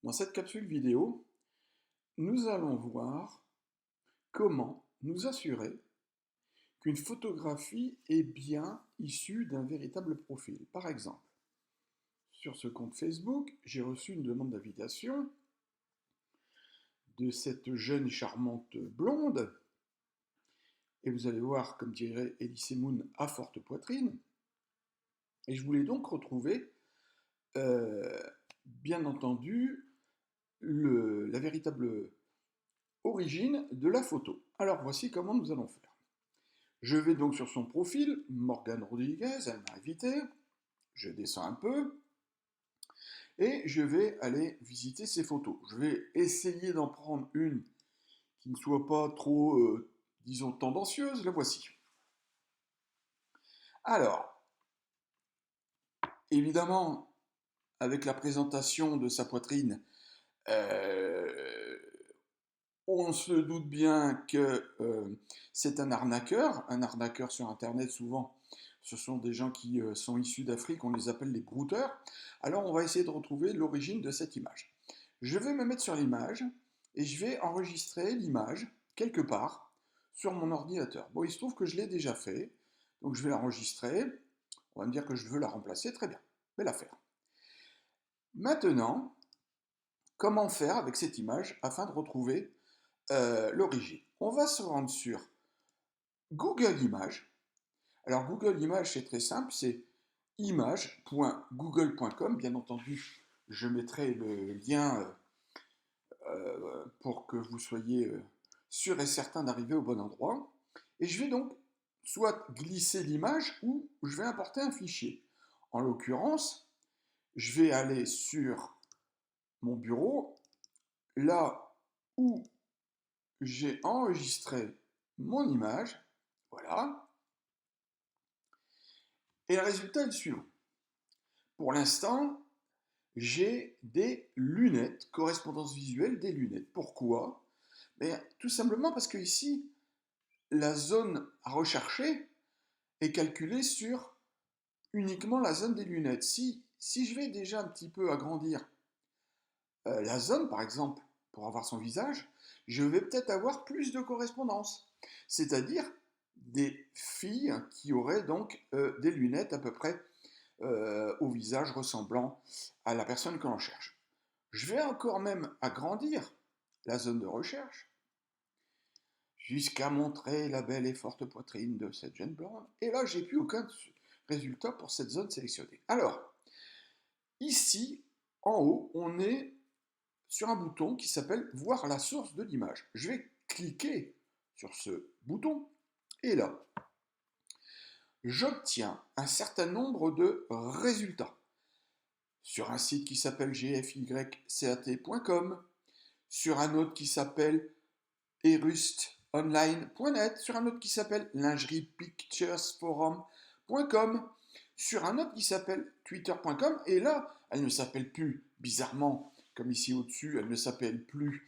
Dans cette capsule vidéo, nous allons voir comment nous assurer qu'une photographie est bien issue d'un véritable profil. Par exemple, sur ce compte Facebook, j'ai reçu une demande d'invitation de cette jeune et charmante blonde, et vous allez voir, comme dirait Elise Moon, à forte poitrine, et je voulais donc retrouver, euh, bien entendu, la véritable origine de la photo. Alors voici comment nous allons faire. Je vais donc sur son profil, Morgane Rodriguez, elle m'a invité, je descends un peu, et je vais aller visiter ses photos. Je vais essayer d'en prendre une qui ne soit pas trop, disons, tendancieuse, la voici. Alors, évidemment, avec la présentation de sa poitrine, euh, on se doute bien que c'est un arnaqueur. Un arnaqueur sur Internet, souvent, ce sont des gens qui sont issus d'Afrique, on les appelle les brouteurs. Alors on va essayer de retrouver l'origine de cette image. Je vais me mettre sur l'image et je vais enregistrer l'image quelque part sur mon ordinateur. Bon, il se trouve que je l'ai déjà fait, donc je vais l'enregistrer. On va me dire que je veux la remplacer, très bien, je vais la faire. Maintenant, comment faire avec cette image afin de retrouver l'origine? On va se rendre sur Google Images. Alors Google Images, c'est très simple, c'est image.google.com. Bien entendu, je mettrai le lien pour que vous soyez sûr et certain d'arriver au bon endroit. Et je vais donc soit glisser l'image ou je vais importer un fichier. En l'occurrence, je vais aller sur mon bureau, là où j'ai enregistré mon image, voilà, et le résultat est le suivant. Pour l'instant, j'ai des lunettes, correspondance visuelle des lunettes. Pourquoi? Mais tout simplement parce que ici, la zone à rechercher est calculée sur uniquement la zone des lunettes. Si je vais déjà un petit peu agrandir la zone, par exemple, pour avoir son visage, je vais peut-être avoir plus de correspondance. C'est-à-dire des filles qui auraient donc des lunettes à peu près au visage ressemblant à la personne que l'on cherche. Je vais encore même agrandir la zone de recherche jusqu'à montrer la belle et forte poitrine de cette jeune blonde. Et là, j'ai plus aucun résultat pour cette zone sélectionnée. Alors, ici, en haut, on est sur un bouton qui s'appelle Voir la source de l'image. Je vais cliquer sur ce bouton et là, j'obtiens un certain nombre de résultats sur un site qui s'appelle gfycat.com, sur un autre qui s'appelle erustonline.net, sur un autre qui s'appelle lingeriepicturesforum.com, sur un autre qui s'appelle twitter.com, et là, elle ne s'appelle plus, bizarrement, comme ici au-dessus, elle ne s'appelle plus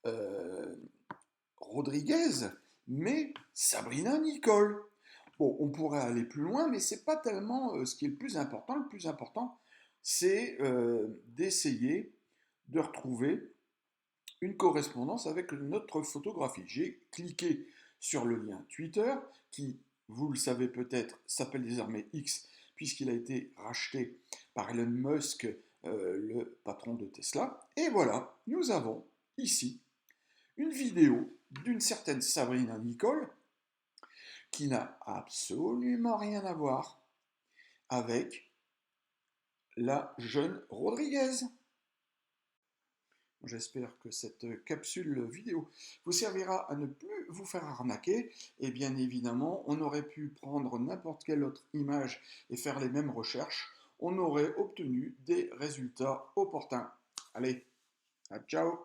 euh, Rodriguez, mais Sabrina Nicole. Bon, on pourrait aller plus loin, mais c'est pas tellement ce qui est le plus important. Le plus important, c'est d'essayer de retrouver une correspondance avec notre photographie. J'ai cliqué sur le lien Twitter, qui, vous le savez peut-être, s'appelle désormais X, puisqu'il a été racheté par Elon Musk, le patron de Tesla. Et voilà, nous avons ici une vidéo d'une certaine Sabrina Nicole qui n'a absolument rien à voir avec la jeune Rodriguez. J'espère que cette capsule vidéo vous servira à ne plus vous faire arnaquer. Et bien évidemment, on aurait pu prendre n'importe quelle autre image et faire les mêmes recherches. On aurait obtenu des résultats opportuns. Allez, ciao!